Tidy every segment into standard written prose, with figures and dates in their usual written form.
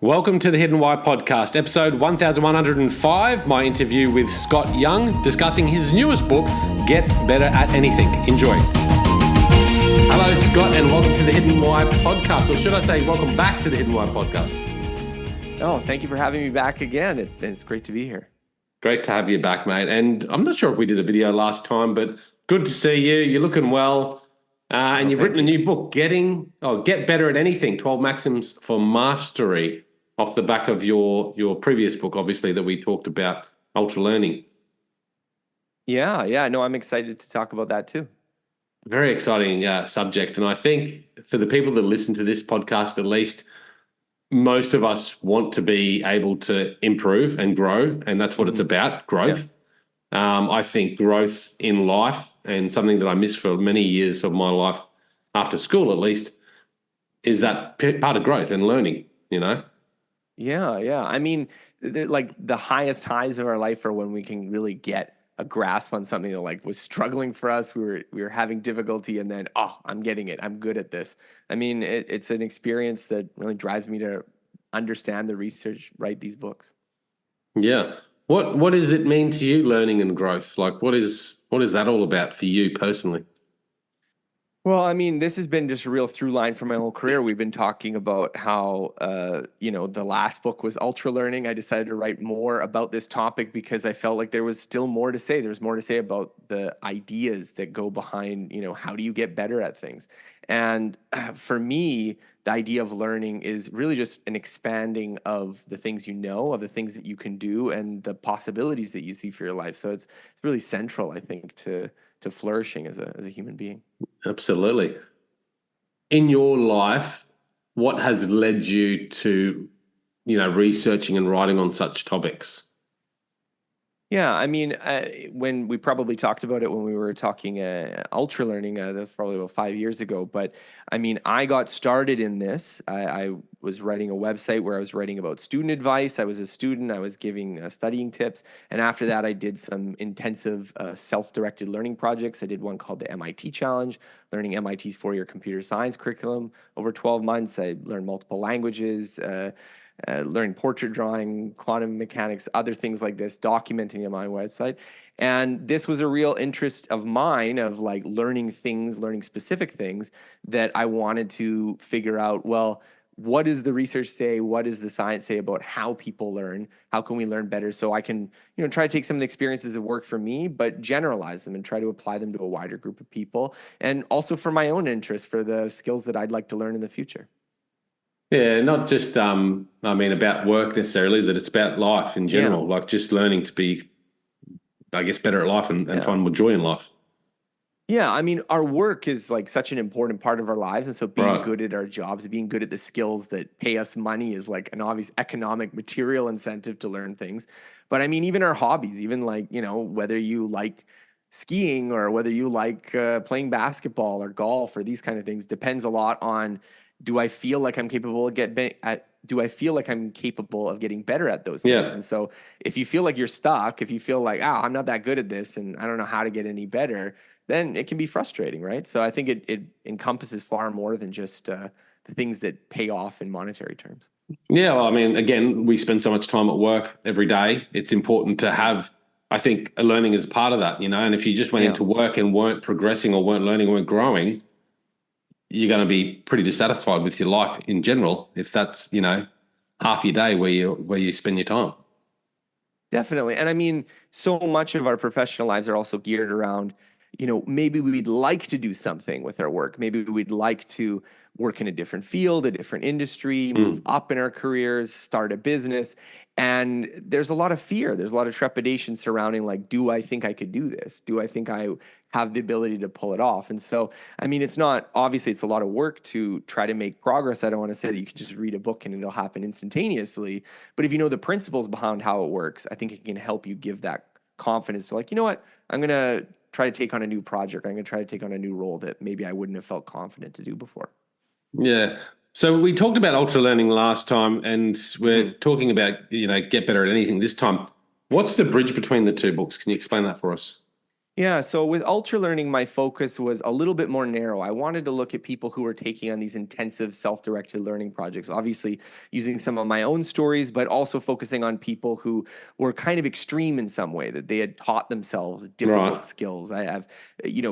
Welcome to the Hidden Why podcast, episode 1105, my interview with Scott Young, discussing his newest book, Get Better at Anything. Enjoy. Hello, Scott, and welcome to the Hidden Why podcast. Or should I say, welcome back to the Hidden Why podcast. Oh, thank you for having me back again. It's great to be here. Great to have you back, mate. And I'm not sure if we did a video last time, but good to see you. You're looking well. And you've written a new book, Get Better at Anything, 12 Maxims for Mastery, off the back of your previous book, obviously, that we talked about, Ultralearning. Yeah. No, I'm excited to talk about that too. Very exciting subject. And I think for the people that listen to this podcast, at least, most of us want to be able to improve and grow, and that's what it's about, growth. Yeah. I think growth in life, and something that I missed for many years of my life, after school at least, is that part of growth and learning, you know? Yeah. I mean, like the highest highs of our life are when we can really get a grasp on something that like was struggling for us. We were having difficulty, and then, I'm getting it. I'm good at this. I mean, it's an experience that really drives me to understand the research, write these books. Yeah. What does it mean to you, learning and growth? Like, what is that all about for you personally? Well, I mean, this has been just a real through line for my whole career. We've been talking about how, the last book was Ultralearning. I decided to write more about this topic because I felt like there was still more to say. There's more to say about the ideas that go behind, how do you get better at things? And for me, the idea of learning is really just an expanding of the things you know, of the things that you can do, and the possibilities that you see for your life. So it's really central, I think, to flourishing as a human being. Absolutely. In your life, what has led you to, researching and writing on such topics? Yeah, I mean, when we probably talked about it when we were talking Ultralearning, that's probably about 5 years ago. But I mean, I got started in this. I was writing a website where I was writing about student advice. I was a student. I was giving studying tips. And after that, I did some intensive self-directed learning projects. I did one called the MIT Challenge, learning MIT's 4-year computer science curriculum over 12 months. I learned multiple languages, learning portrait drawing, quantum mechanics, other things like this, documenting on my website. And this was a real interest of mine, of like learning specific things that I wanted to figure out, well, what does the research say? What does the science say about how people learn? How can we learn better? So I can, try to take some of the experiences that work for me, but generalize them and try to apply them to a wider group of people. And also for my own interest, for the skills that I'd like to learn in the future. Yeah, not just, about work necessarily, is it? It's about life in general, like just learning to be, I guess, better at life and find more joy in life. Yeah, I mean, our work is like such an important part of our lives. And so being good at our jobs, being good at the skills that pay us money is like an obvious economic material incentive to learn things. But I mean, even our hobbies, even like, whether you like skiing or whether you like playing basketball or golf or these kind of things, depends a lot on, do I feel like I'm capable of getting better at those things? Yeah. And so if you feel like you're stuck, if you feel like, I'm not that good at this and I don't know how to get any better, then it can be frustrating, right? So I think it encompasses far more than just the things that pay off in monetary terms. Yeah, well, I mean, again, we spend so much time at work every day. It's important to have, I think, learning is part of that, and if you just went into work and weren't progressing or weren't learning, weren't growing, you're going to be pretty dissatisfied with your life in general if that's, half your day where you spend your time. Definitely. And I mean, so much of our professional lives are also geared around, maybe we'd like to do something with our work. Maybe we'd like to work in a different field, a different industry, move up in our careers, start a business. And there's a lot of fear. There's a lot of trepidation surrounding, like, do I think I could do this? Do I think I have the ability to pull it off? And so, I mean, it's a lot of work to try to make progress. I don't want to say that you can just read a book and it'll happen instantaneously. But if you know the principles behind how it works, I think it can help you give that confidence to, like, you know what, I'm going to try to take on a new project. I'm going to try to take on a new role that maybe I wouldn't have felt confident to do before. Yeah. So we talked about Ultralearning last time, and we're talking about, Get Better at Anything this time. What's the bridge between the two books? Can you explain that for us? Yeah, so with Ultralearning, my focus was a little bit more narrow. I wanted to look at people who were taking on these intensive self-directed learning projects, obviously using some of my own stories, but also focusing on people who were kind of extreme in some way, that they had taught themselves difficult Right. skills. I have,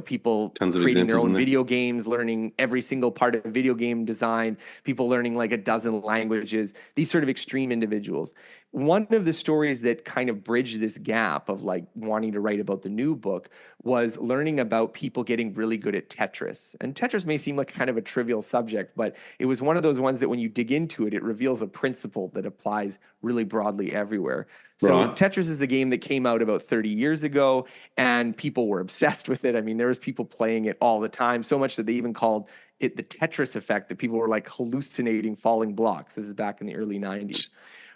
people Tons of creating their examples in own there. video games, learning every single part of video game design, people learning like a dozen languages, these sort of extreme individuals. One of the stories that kind of bridged this gap of like wanting to write about the new book was learning about people getting really good at Tetris. And Tetris may seem like kind of a trivial subject, but it was one of those ones that when you dig into it, it reveals a principle that applies really broadly everywhere. So Right. Tetris is a game that came out about 30 years ago, and people were obsessed with it. I mean, there was people playing it all the time, so much that they even called it the Tetris effect, that people were like hallucinating falling blocks. This is back in the early 90s.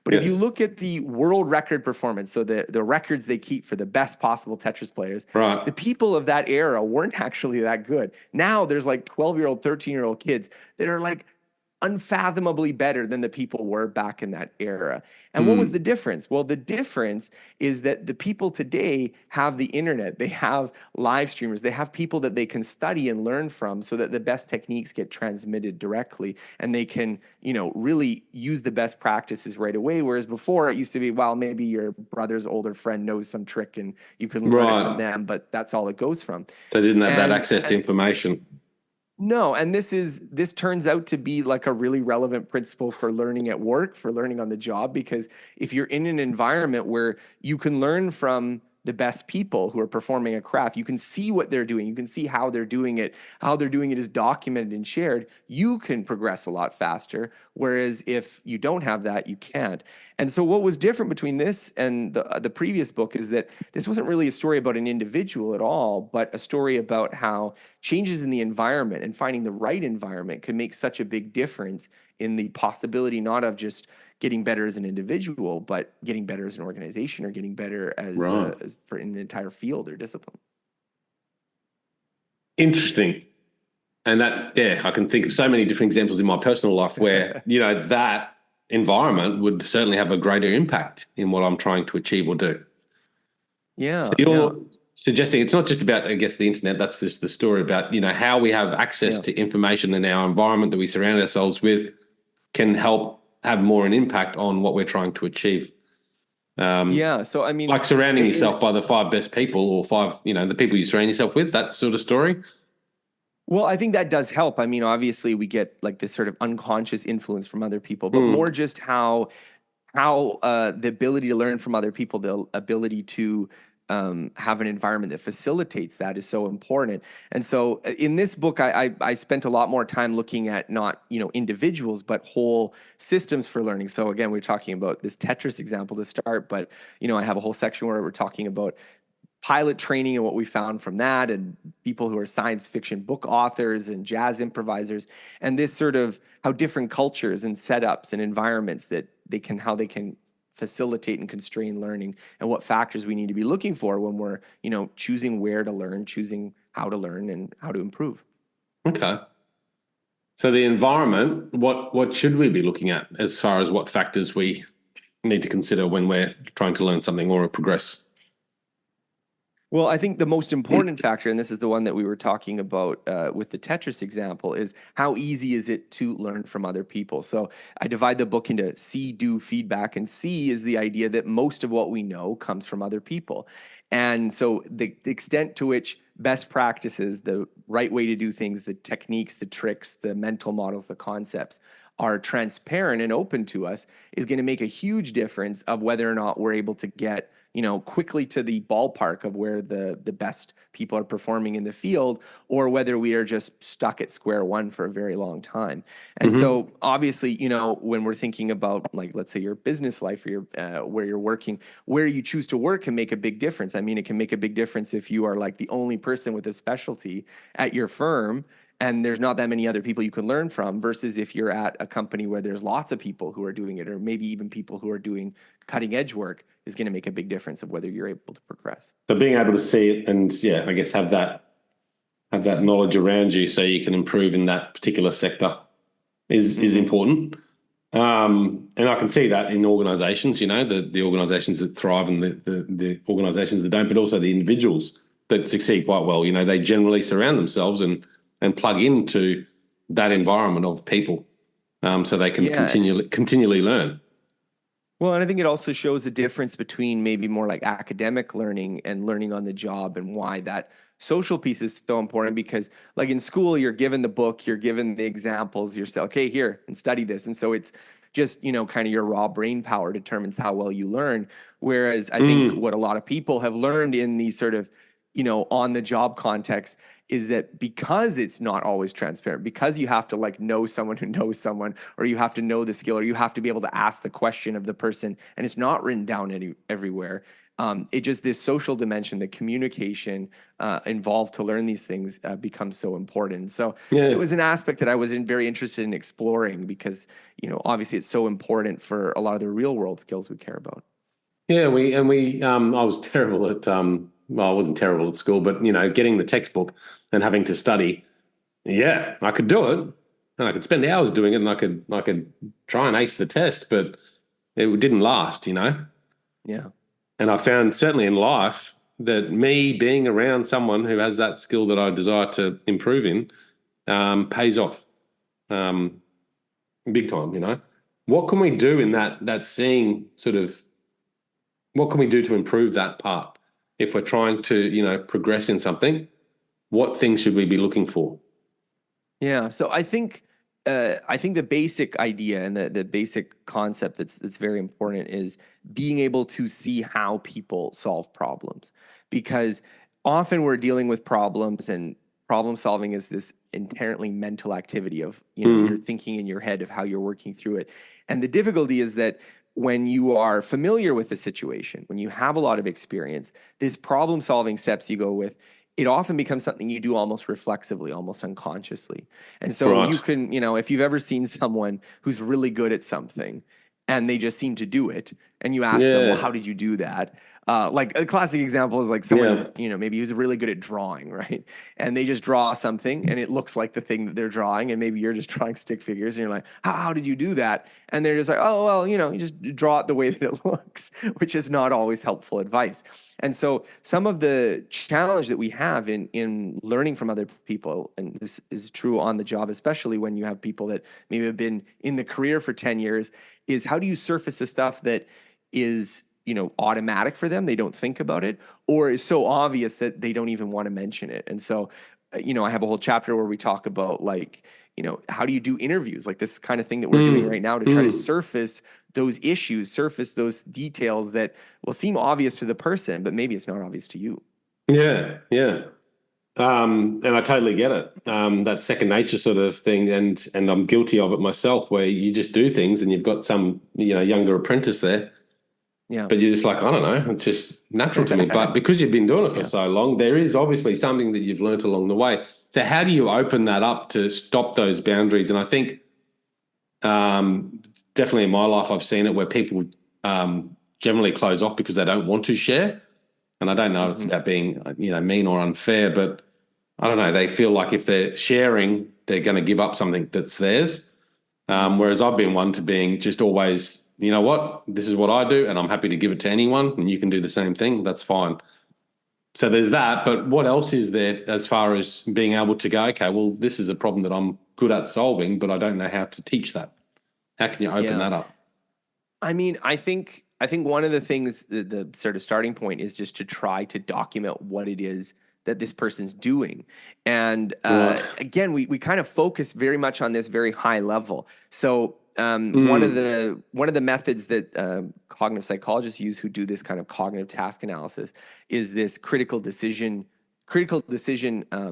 But if Yeah. you look at the world record performance, so the records they keep for the best possible Tetris players, Right. the people of that era weren't actually that good. Now there's like 12-year-old, 13-year-old kids that are like unfathomably better than the people were back in that era. And what was the Hmm. difference? Well, the difference is that the people today have the internet, they have live streamers, they have people that they can study and learn from so that the best techniques get transmitted directly and they can, really use the best practices right away. Whereas before it used to be, well, maybe your brother's older friend knows some trick and you can learn it from Right. them, but that's all it goes from. They didn't have that And access to information. no, and this turns out to be like a really relevant principle for learning at work, for learning on the job, because if you're in an environment where you can learn from the best people who are performing a craft, you can see what they're doing, you can see how they're doing it is documented and shared, you can progress a lot faster. Whereas if you don't have that, you can't. And so what was different between this and the previous book is that this wasn't really a story about an individual at all, but a story about how changes in the environment and finding the right environment could make such a big difference in the possibility not of just getting better as an individual, but getting better as an organization or getting better Right. as for an entire field or discipline. Interesting. And that, yeah, I can think of so many different examples in my personal life where, that environment would certainly have a greater impact in what I'm trying to achieve or do. So Yeah, yeah, you're suggesting it's not just about, I guess, the internet. That's just the story about, how we have access yeah. to information in our environment that we surround ourselves with can help have more an impact on what we're trying to achieve. Yeah. So I mean, Like surrounding in, yourself by the five best people or five, the people you surround yourself with, that sort of story. well, I think that does help. I mean, obviously we get like this sort of unconscious influence from other people, but more Mm. just how the ability to learn from other people, the ability to have an environment that facilitates that is so important. And so in this book, I spent a lot more time looking at not individuals, but whole systems for learning. So again, we're talking about this Tetris example to start, but I have a whole section where we're talking about pilot training and what we found from that, and people who are science fiction book authors and jazz improvisers, and this sort of how different cultures and setups and environments that how they can facilitate and constrain learning, and what factors we need to be looking for when we're choosing where to learn, choosing how to learn and how to improve. Okay. So the environment, what should we be looking at as far as what factors we need to consider when we're trying to learn something or progress? Well, I think the most important factor, and this is the one that we were talking about with the Tetris example, is how easy is it to learn from other people? So I divide the book into see, do, feedback, and see is the idea that most of what we know comes from other people. And so the extent to which best practices, the right way to do things, the techniques, the tricks, the mental models, the concepts are transparent and open to us is going to make a huge difference of whether or not we're able to get quickly to the ballpark of where the best people are performing in the field, or whether we are just stuck at square one for a very long time. And Mm-hmm. so obviously, when we're thinking about, like, let's say your business life or your where you're working, where you choose to work can make a big difference. I mean, it can make a big difference if you are like the only person with a specialty at your firm and there's not that many other people you can learn from, versus if you're at a company where there's lots of people who are doing it, or maybe even people who are doing cutting edge work, is going to make a big difference of whether you're able to progress. So being able to see it and, yeah, I guess have that knowledge around you so you can improve in that particular sector is important. And I can see that in organizations, the organizations that thrive and the organizations that don't, but also the individuals that succeed quite well. You know, they generally surround themselves and plug into that environment of people, so they can Yeah. continually learn. Well, and I think it also shows the difference between maybe more like academic learning and learning on the job, and why that social piece is so important. Because like in school, you're given the book, you're given the examples, you're saying, okay, here and study this. And so it's just, kind of your raw brain power determines how well you learn. Whereas I think Mm, what a lot of people have learned in these sort of, on the job context is that because it's not always transparent, because you have to like know someone who knows someone, or you have to know the skill, or you have to be able to ask the question of the person, and it's not written down everywhere. It just, this social dimension, the communication involved to learn these things becomes so important. So it yeah. was an aspect that I was very interested in exploring, because obviously it's so important for a lot of the real world skills we care about. Yeah, I was terrible at well, I wasn't terrible at school, but getting the textbook and having to study, yeah, I could do it, and I could spend hours doing it, and I could try and ace the test, but it didn't last. Yeah. And I found certainly in life that me being around someone who has that skill that I desire to improve in pays off um, big time. What can we do in that seeing sort of what can we do to improve that part? If we're trying to, progress in something, what things should we be looking for? Yeah. So I think the basic idea and the basic concept that's very important is being able to see how people solve problems. Because often we're dealing with problems, and problem solving is this inherently mental activity of, you're Mm, thinking in your head of how you're working through it. And the difficulty is that when you are familiar with the situation, when you have a lot of experience, this problem solving steps you go with, it often becomes something you do almost reflexively, almost unconsciously. And so you right. can, if you've ever seen someone who's really good at something and they just seem to do it, and you ask them, well, how Yeah. did you do that? Like a classic example is like someone, Yeah. maybe who's really good at drawing, right? And they just draw something and it looks like the thing that they're drawing. And maybe you're just drawing stick figures and you're like, how did you do that? And they're just like, oh, well, you just draw it the way that it looks, which is not always helpful advice. And so some of the challenge that we have in learning from other people, and this is true on the job, especially when you have people that maybe have been in the career for 10 years, is how do you surface the stuff that is, automatic for them? They don't think about it, or is so obvious that they don't even want to mention it. And so, I have a whole chapter where we talk about like, how do you do interviews, like this kind of thing that we're doing Mm, right now, to try to mm. surface those issues, surface those details that will seem obvious to the person, but maybe it's not obvious to you. Yeah. Yeah. And I totally get it. That second nature sort of thing, and I'm guilty of it myself, where you just do things and you've got some, younger apprentice there, Yeah. but you're just like, I don't know, it's just natural to me. But because you've been doing it for Yeah. so long, there is obviously something that you've learnt along the way. So how do you open that up to stop those boundaries? And I think definitely in my life, I've seen it where people generally close off because they don't want to share. And I don't know if it's Hmm. about being, mean or unfair, but I don't know. They feel like if they're sharing, they're going to give up something that's theirs. Whereas I've been one to being just always, you know what, this is what I do, and I'm happy to give it to anyone, and you can do the same thing. That's fine. So there's that. But what else is there as far as being able to go, okay, well, this is a problem that I'm good at solving, but I don't know how to teach that. How can you open Yeah. that up? I mean, I think one of the things, the sort of starting point is just to try to document what it is that this person's doing. And Right. again, we kind of focus very much on this very high level. So Mm. one of the methods that cognitive psychologists use, who do this kind of cognitive task analysis, is this critical decision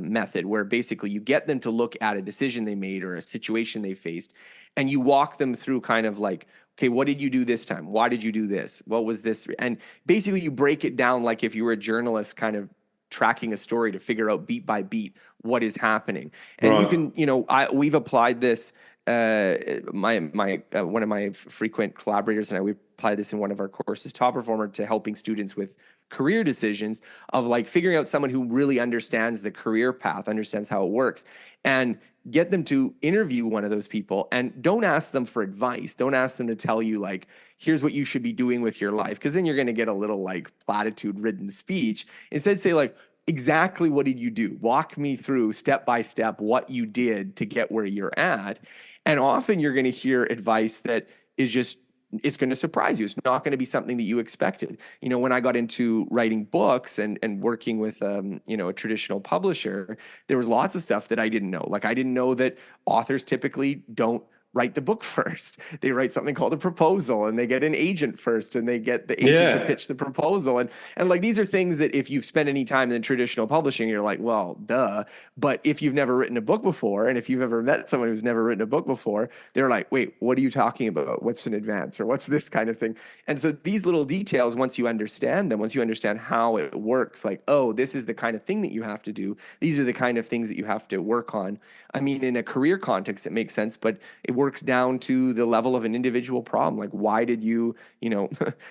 method, where basically you get them to look at a decision they made or a situation they faced, and you walk them through kind of like, okay, what did you do this time? Why did you do this? What was this? And basically you break it down like if you were a journalist kind of tracking a story to figure out beat by beat what is happening. And you Right. can, we've applied this. My one of my frequent collaborators and I, we applied this in one of our courses, Top Performer, to helping students with career decisions, of like figuring out someone who really understands the career path, understands how it works, and get them to interview one of those people. And don't ask them for advice. Don't ask them to tell you like, here's what you should be doing with your life, because then you're going to get a little like platitude ridden speech. Instead, say like, exactly what did you do? Walk me through step by step what you did to get where you're at. And often you're going to hear advice that is just, it's going to surprise you. It's not going to be something that you expected. You know, when I got into writing books and working with, a traditional publisher, there was lots of stuff that I didn't know. Like I didn't know that authors typically don't write the book first. They write something called a proposal, and they get an agent first, and they get the agent to pitch the proposal. And like, these are things that if you've spent any time in traditional publishing, you're like, well, duh. But if you've never written a book before, and if you've ever met someone who's never written a book before, they're like, wait, what are you talking about? What's an advance, or what's this kind of thing? And so these little details, once you understand them, once you understand how it works, like, oh, this is the kind of thing that you have to do. These are the kind of things that you have to work on. I mean, in a career context, it makes sense, but it works down to the level of an individual problem. Like, why did you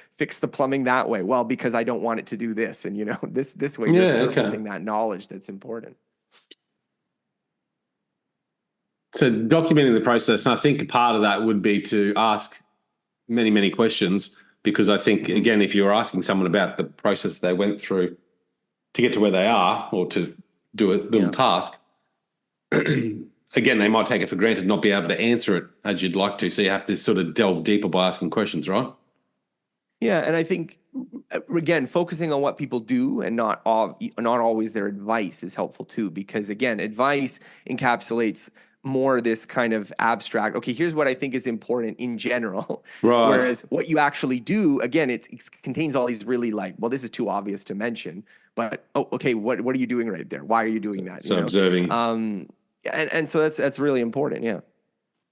fix the plumbing that way? Well, because I don't want it to do this. And, this way you're surfacing that knowledge that's important. So documenting the process, and I think part of that would be to ask many, many questions, because I think, again, if you're asking someone about the process they went through to get to where they are, or to do a little task, again, they might take it for granted, not be able to answer it as you'd like to. So you have to sort of delve deeper by asking questions, right? Yeah, and I think, again, focusing on what people do and not always their advice is helpful too, because again, advice encapsulates more this kind of abstract, okay, here's what I think is important in general. Right. Whereas what you actually do, again, it contains all these really, like, well, this is too obvious to mention, but, oh, okay, what are you doing right there? Why are you doing that? So observing. And so that's really important, yeah.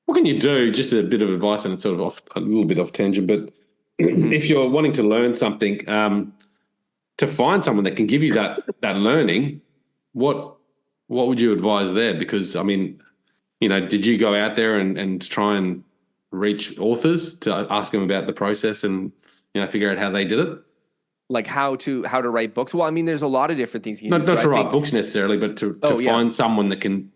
What can you do? Just a bit of advice, and it's sort of a little bit off tangent, but if you're wanting to learn something, to find someone that can give you that learning, what would you advise there? Because, I mean, did you go out there and try and reach authors to ask them about the process and, figure out how they did it? Like how to write books? Well, I mean, there's a lot of different things you can do. Not to write books necessarily, but to find someone that can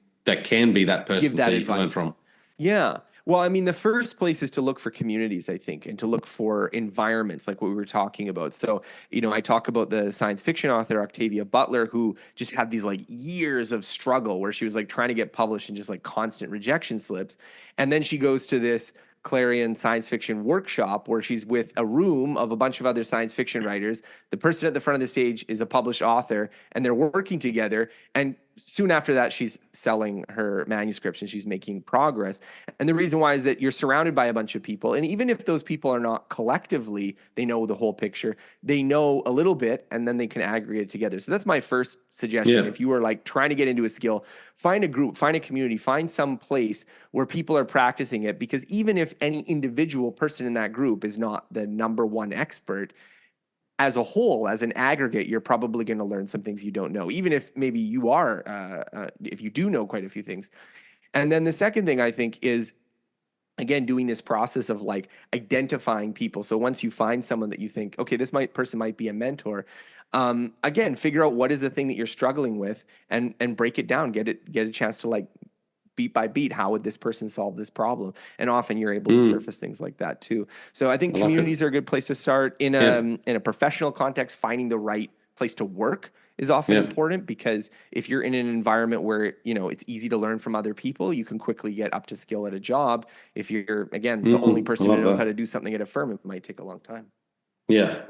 be that person, give that so you advice. can learn from. Yeah. Well, I mean, the first place is to look for communities, I think, and to look for environments like what we were talking about. So, I talk about the science fiction author Octavia Butler, who just had these like years of struggle where she was like trying to get published and just like constant rejection slips. And then she goes to this Clarion science fiction workshop where she's with a room of a bunch of other science fiction writers. The person at the front of the stage is a published author, and they're working together. And soon after that, she's selling her manuscripts and she's making progress. And the reason why is that you're surrounded by a bunch of people. And even if those people are not collectively, they know the whole picture, they know a little bit, and then they can aggregate it together. So that's my first suggestion. If you are like trying to get into a skill, find a group, find a community, find some place where people are practicing it. Because even if any individual person in that group is not the number one expert, as a whole, as an aggregate, you're probably going to learn some things you don't know, even if maybe you are, if you do know quite a few things. And then the second thing I think is, again, doing this process of like identifying people. So once you find someone that you think, okay, this person might be a mentor, again, figure out what is the thing that you're struggling with and break it down, get a chance to like beat by beat, how would this person solve this problem? And often you're able to surface things like that too. So I think communities are a good place to start. In a professional context, finding the right place to work is often important, because if you're in an environment where, it's easy to learn from other people, you can quickly get up to skill at a job. If you're, again, the only person who knows how to do something at a firm, it might take a long time. Yeah.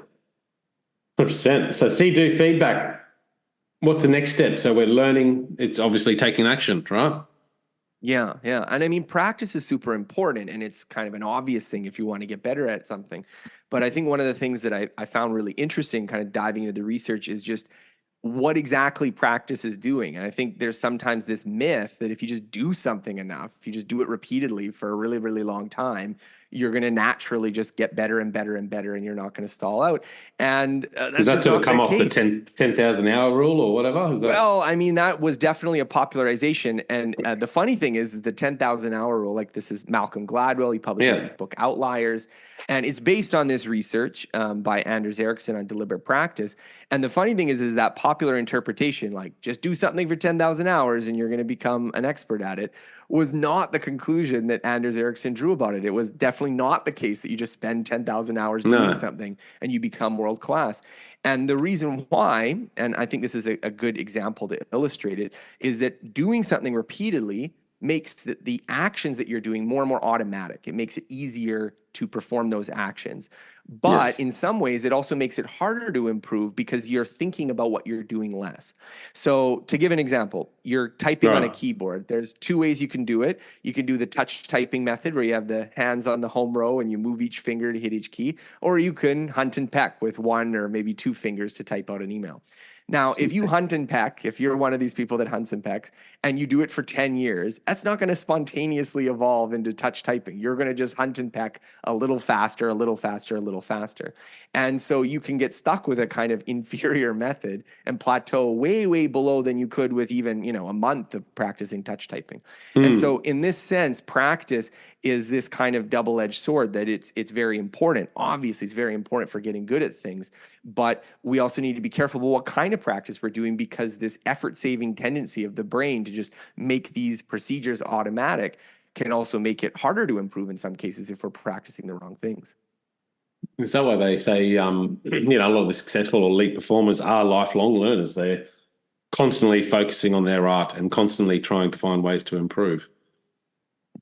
100%. So do feedback. What's the next step? So we're learning, it's obviously taking action, right? Yeah. And I mean, practice is super important, and it's kind of an obvious thing if you want to get better at something. But I think one of the things that I found really interesting, kind of diving into the research, is just what exactly practice is doing. And I think there's sometimes this myth that if you just do something enough, if you just do it repeatedly for a really, really long time, you're going to naturally just get better and better and better, and you're not going to stall out. And that's Does that just sort of not come the off case. The 10,000 hour rule or whatever? Well, I mean, that was definitely a popularization. And the funny thing is the 10,000 hour rule, like, this is Malcolm Gladwell. He publishes this book, Outliers. And it's based on this research by Anders Ericsson on deliberate practice. And the funny thing is that popular interpretation, like, just do something for 10,000 hours and you're going to become an expert at it, was not the conclusion that Anders Ericsson drew about it. It was definitely not the case that you just spend 10,000 hours doing No. something and you become world class. And the reason why, and I think this is a good example to illustrate it, is that doing something repeatedly makes the actions that you're doing more and more automatic. It makes it easier to perform those actions. But Yes. in some ways, it also makes it harder to improve because you're thinking about what you're doing less. So to give an example, you're typing on a Right. keyboard. There's two ways you can do it. You can do the touch typing method where you have the hands on the home row and you move each finger to hit each key, or you can hunt and peck with one or maybe two fingers to type out an email. Now, if you hunt and peck, if you're one of these people that hunts and pecks, and you do it for 10 years, that's not going to spontaneously evolve into touch typing. You're going to just hunt and peck a little faster, a little faster, a little faster. And so you can get stuck with a kind of inferior method and plateau way, way below than you could with even, a month of practicing touch typing. And so in this sense, practice is this kind of double-edged sword that it's very important. Obviously, it's very important for getting good at things, but we also need to be careful about what kind of practice we're doing, because this effort-saving tendency of the brain to just make these procedures automatic can also make it harder to improve in some cases if we're practicing the wrong things. Is that why they say, a lot of the successful or elite performers are lifelong learners? They're constantly focusing on their art and constantly trying to find ways to improve.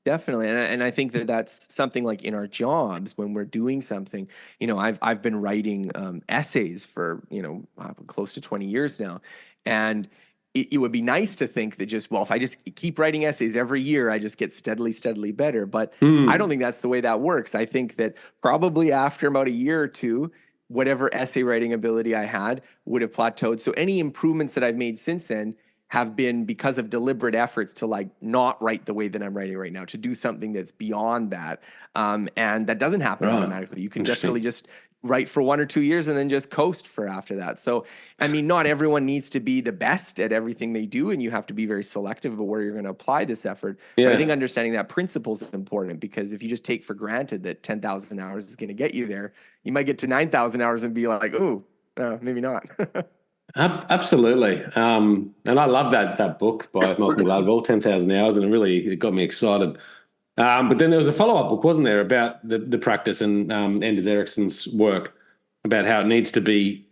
Definitely, and I think that that's something like in our jobs when we're doing something. I've been writing essays for close to 20 years now, and it would be nice to think that if I just keep writing essays every year, I just get steadily better. But I don't think that's the way that works. I think that probably after about a year or two, whatever essay writing ability I had would have plateaued. So any improvements that I've made since then have been because of deliberate efforts to not write the way that I'm writing right now, to do something that's beyond that. And that doesn't happen Right. automatically. You can Interesting. definitely just write for 1 or 2 years and then just coast for after that. So, I mean, not everyone needs to be the best at everything they do, and you have to be very selective about where you're going to apply this effort. But I think understanding that principle is important, because if you just take for granted that 10,000 hours is going to get you there, you might get to 9,000 hours and be like, oh, maybe not. Absolutely. And I love that book by Malcolm Gladwell, 10,000 Hours, and it got me excited. But then there was a follow-up book, wasn't there, about the practice and Anders Ericsson's work about how it needs to be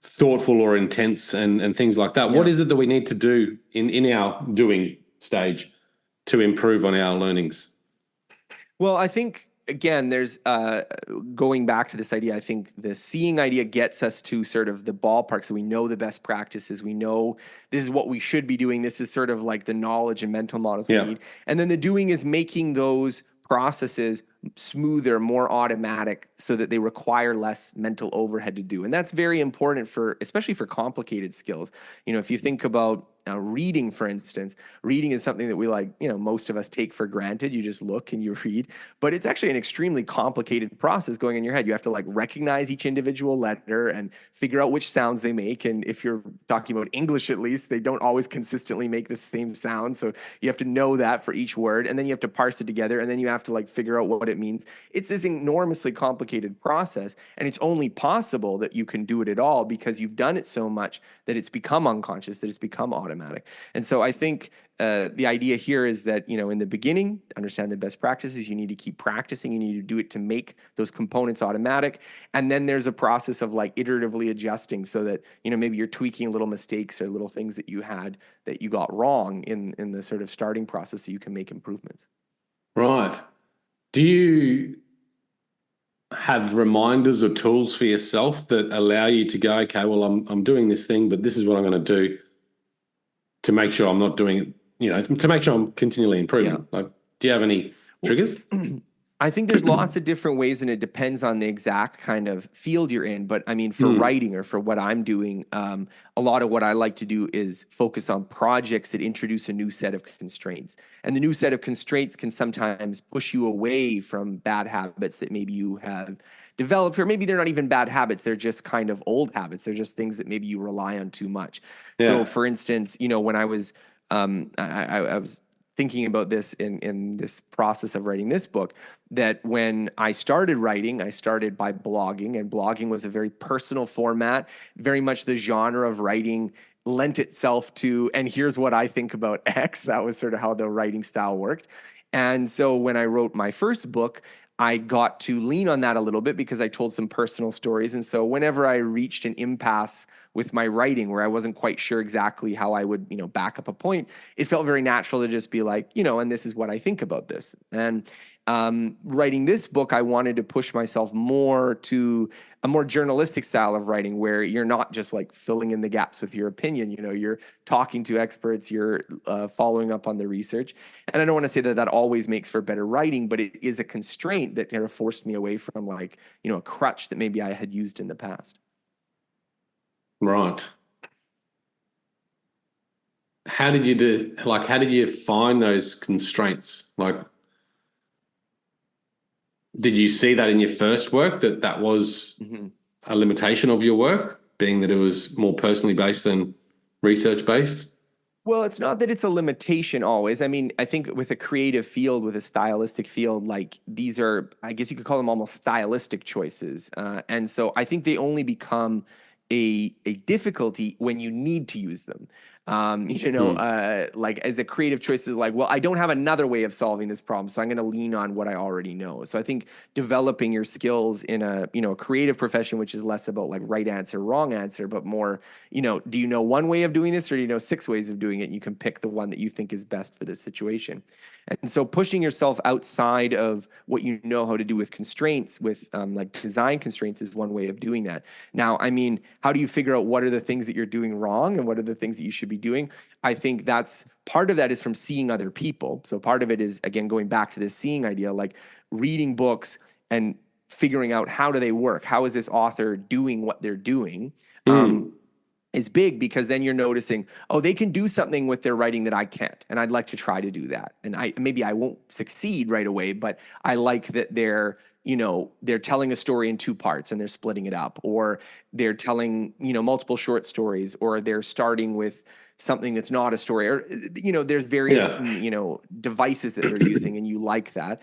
thoughtful or intense and things like that. Yeah. What is it that we need to do in our doing stage to improve on our learnings? Well, I think, again, there's going back to this idea. I think the seeing idea gets us to sort of the ballpark. So we know the best practices. We know this is what we should be doing. This is sort of like the knowledge and mental models we need. And then the doing is making those processes smoother, more automatic, so that they require less mental overhead to do. And that's very important especially for complicated skills. If you think about reading, for instance, reading is something that we most of us take for granted. You just look and you read, but it's actually an extremely complicated process going in your head. You have to recognize each individual letter and figure out which sounds they make. And if you're talking about English, at least, they don't always consistently make the same sound. So you have to know that for each word, and then you have to parse it together, and then you have to figure out what it means. It's this enormously complicated process, and it's only possible that you can do it at all because you've done it so much that it's become unconscious, that it's become automatic. And so I think the idea here is that, in the beginning, understand the best practices. You need to keep practicing. You need to do it to make those components automatic. And then there's a process of iteratively adjusting so that, maybe you're tweaking little mistakes or little things that you had that you got wrong in the sort of starting process so you can make improvements. Right. Do you have reminders or tools for yourself that allow you to go, okay, well, I'm doing this thing, but this is what I'm going to do to make sure I'm not doing it, to make sure I'm continually improving? Yeah. Do you have any triggers? I think there's lots of different ways, and it depends on the exact kind of field you're in. But I mean, for writing or for what I'm doing, a lot of what I like to do is focus on projects that introduce a new set of constraints. And the new set of constraints can sometimes push you away from bad habits that maybe you have developed, or maybe they're not even bad habits. They're just kind of old habits. They're just things that maybe you rely on too much. Yeah. So for instance, when I was, I was thinking about this in this process of writing this book, that when I started writing, I started by blogging, and blogging was a very personal format, very much the genre of writing lent itself to, and here's what I think about X. That was sort of how the writing style worked. And so when I wrote my first book, I got to lean on that a little bit because I told some personal stories. And so whenever I reached an impasse with my writing where I wasn't quite sure exactly how I would, back up a point, it felt very natural to just be like, and this is what I think about this. And writing this book, I wanted to push myself more to a more journalistic style of writing where you're not just like filling in the gaps with your opinion. You're talking to experts, you're following up on the research. And I don't want to say that always makes for better writing, but it is a constraint that kind of forced me away from like, a crutch that maybe I had used in the past. Right. How did you find those constraints? Like, did you see that in your first work that was a limitation of your work, being that it was more personally based than research based? Well, it's not that it's a limitation always. I mean, I think with a creative field, with a stylistic field, like these are, I guess you could call them almost stylistic choices. And so I think they only become a difficulty when you need to use them. Like as a creative choice is like, well, I don't have another way of solving this problem, so I'm going to lean on what I already know. So I think developing your skills in a creative profession, which is less about like right answer, wrong answer, but more, do you know one way of doing this, or do you know 6 ways of doing it? And you can pick the one that you think is best for this situation. And so pushing yourself outside of what you know how to do with constraints, with like design constraints, is one way of doing that. Now, I mean, how do you figure out what are the things that you're doing wrong and what are the things that you should be doing? I think that's part of that is from seeing other people. So part of it is, again, going back to this seeing idea, like reading books and figuring out how do they work? How is this author doing what they're doing? Is big, because then you're noticing, oh, they can do something with their writing that I can't, and I'd like to try to do that. And maybe I won't succeed right away, but I like that they're telling a story in 2 parts and they're splitting it up, or they're telling, multiple short stories, or they're starting with something that's not a story, or there's various devices that they're using, and you like that.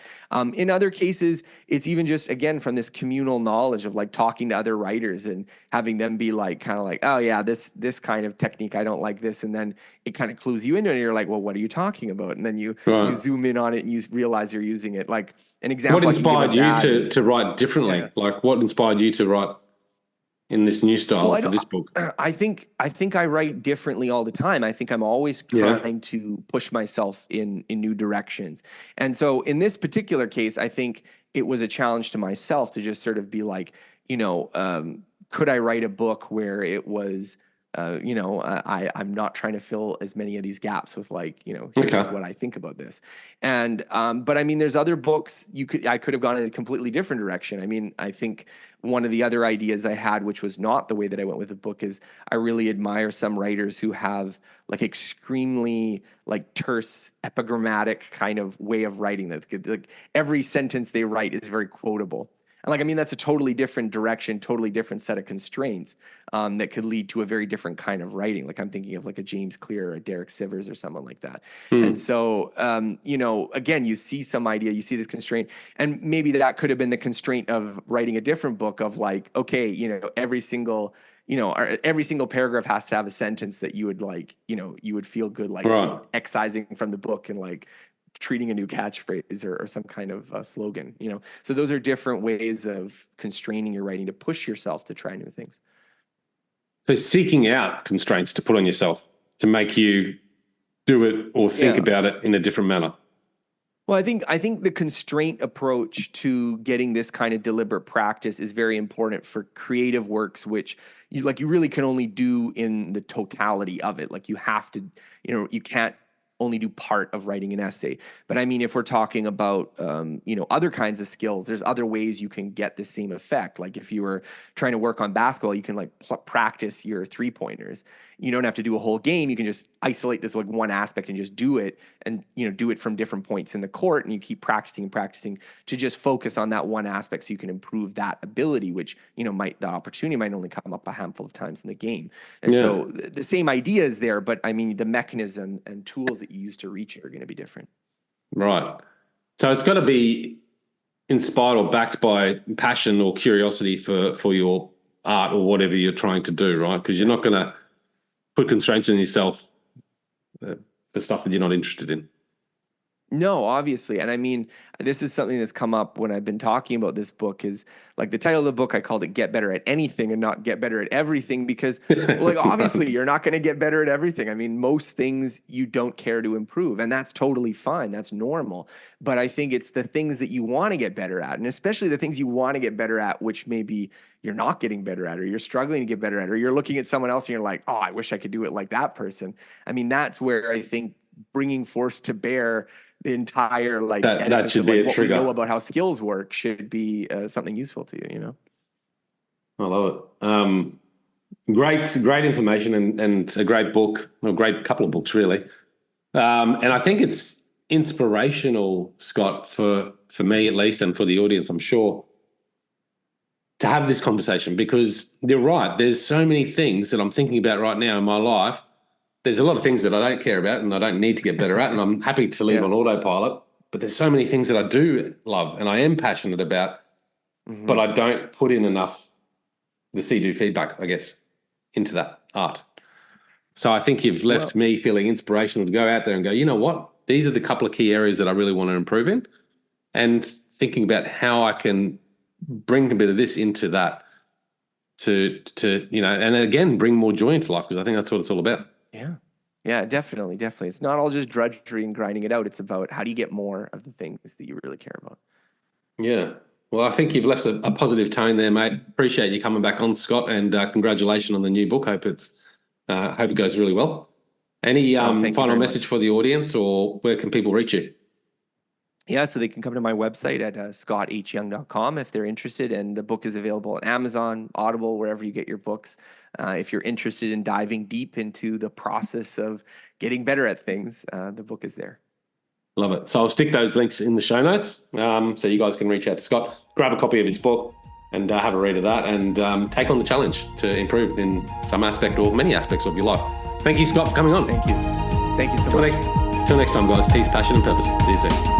In other cases, it's even just, again, from this communal knowledge of like talking to other writers and having them be like, kind of like, oh yeah, this kind of technique, I don't like this, and then it kind of clues you into it, and you're like, well, what are you talking about? And then you zoom in on it and you realize you're using it. Like an example, what inspired you to write differently? Yeah. Like, what inspired you to write in this new style for this book? I think I write differently all the time. I think I'm always trying to push myself in new directions. And so in this particular case, I think it was a challenge to myself to just sort of be like, could I write a book where it was, I'm not trying to fill as many of these gaps with like, here's just what I think about this. And, but I mean, there's other books I could have gone in a completely different direction. I mean, I think one of the other ideas I had, which was not the way that I went with the book, is I really admire some writers who have like extremely like terse epigrammatic kind of way of writing that like every sentence they write is very quotable. And like, I mean, that's a totally different direction, totally different set of constraints that could lead to a very different kind of writing. Like I'm thinking of like a James Clear or a Derek Sivers or someone like that. And so, again, you see some idea, you see this constraint, and maybe that could have been the constraint of writing a different book of like, okay, every single paragraph has to have a sentence that you would like, you would feel good, like excising from the book and like treating a new catchphrase or some kind of slogan, So those are different ways of constraining your writing to push yourself to try new things. So seeking out constraints to put on yourself to make you do it or think about it in a different manner. Well, I think the constraint approach to getting this kind of deliberate practice is very important for creative works, which you really can only do in the totality of it. Like you have to, you can't only do part of writing an essay. But I mean, if we're talking about, other kinds of skills, there's other ways you can get the same effect. Like if you were trying to work on basketball, you can like practice your 3-pointers. You don't have to do a whole game. You can just isolate this like one aspect and just do it, and do it from different points in the court, and you keep practicing and practicing to just focus on that one aspect so you can improve that ability, which, the opportunity might only come up a handful of times in the game. And so the same idea is there, but I mean, the mechanism and tools that you use to reach it are going to be different. Right. So it's got to be inspired or backed by passion or curiosity for your art or whatever you're trying to do, right? Because you're not going to put constraints on yourself for stuff that you're not interested in. No, obviously. And I mean, this is something that's come up when I've been talking about this book is like the title of the book, I called it Get Better at Anything and not Get Better at Everything because like obviously you're not going to get better at everything. I mean, most things you don't care to improve and that's totally fine. That's normal. But I think it's the things that you want to get better at and especially the things you want to get better at, which maybe you're not getting better at or you're struggling to get better at or you're looking at someone else and you're like, oh, I wish I could do it like that person. I mean, that's where I think bringing force to bear the entire like that should be a what trigger. we know about how skills work should be something useful to you, you know? I love it. Great information and a great book, a great couple of books really. And I think it's inspirational, Scott, for me at least, and for the audience, I'm sure, to have this conversation because you're right. There's so many things that I'm thinking about right now in my life. There's a lot of things that I don't care about and I don't need to get better at, and I'm happy to leave on autopilot. But there's so many things that I do love and I am passionate about, but I don't put in enough the see-do feedback, I guess, into that art. So I think you've left me feeling inspirational to go out there and go, you know what? These are the couple of key areas that I really want to improve in, and thinking about how I can bring a bit of this into that to you know, and again, bring more joy into life because I think that's what it's all about. Yeah, definitely. It's not all just drudgery and grinding it out. It's about how do you get more of the things that you really care about. Yeah. Well, I think you've left a positive tone there, mate. Appreciate you coming back on, Scott, and congratulations on the new book. Hope it goes really well. Any final message for the audience, or where can people reach you? Yeah, so they can come to my website at scotthyoung.com if they're interested, and the book is available on Amazon, Audible, wherever you get your books. If you're interested in diving deep into the process of getting better at things, the book is there. Love it. So I'll stick those links in the show notes so you guys can reach out to Scott, grab a copy of his book and have a read of that and take on the challenge to improve in some aspect or many aspects of your life. Thank you, Scott, for coming on. Thank you. Thank you so much. Till next time, guys. Peace, passion, and purpose. See you soon.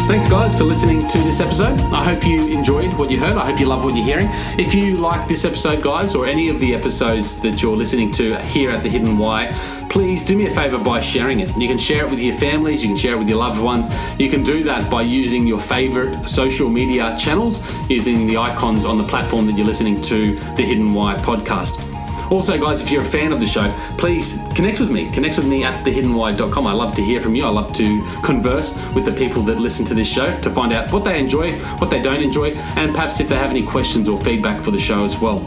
Thanks, guys, for listening to this episode. I hope you enjoyed what you heard. I hope you love what you're hearing. If you like this episode, guys, or any of the episodes that you're listening to here at The Hidden Why, please do me a favor by sharing it. You can share it with your families. You can share it with your loved ones. You can do that by using your favorite social media channels, using the icons on the platform that you're listening to The Hidden Why podcast. Also, guys, if you're a fan of the show, please connect with me. Connect with me at thehiddenwhy.com. I love to hear from you. I love to converse with the people that listen to this show to find out what they enjoy, what they don't enjoy, and perhaps if they have any questions or feedback for the show as well.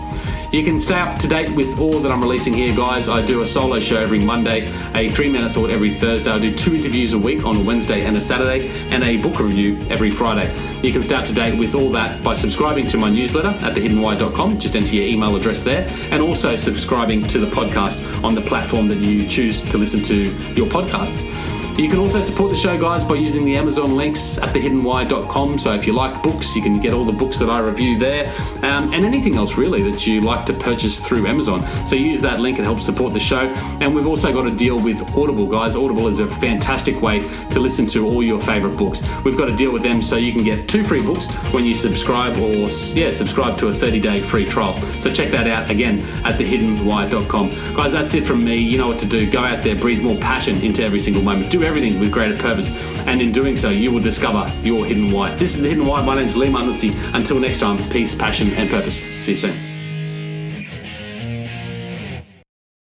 You can stay up to date with all that I'm releasing here, guys. I do a solo show every Monday, a 3-minute thought every Thursday. I do 2 interviews a week on a Wednesday and a Saturday, and a book review every Friday. You can stay up to date with all that by subscribing to my newsletter at thehiddenwhy.com. Just enter your email address there, and also subscribing to the podcast on the platform that you choose to listen to your podcasts. You can also support the show, guys, by using the Amazon links at thehiddenwhy.com. So if you like books, you can get all the books that I review there, and anything else really that you like to purchase through Amazon. So use that link, it helps support the show. And we've also got a deal with Audible, guys. Audible is a fantastic way to listen to all your favorite books. We've got a deal with them so you can get 2 free books when you subscribe subscribe to a 30-day free trial. So check that out again at thehiddenwhy.com. Guys, that's it from me. You know what to do. Go out there, breathe more passion into every single moment. Do everything with greater purpose, and in doing so you will discover your hidden why. This is The Hidden Why. My name is Lee Martinuzzi. Until next time, peace, passion and purpose. See you soon.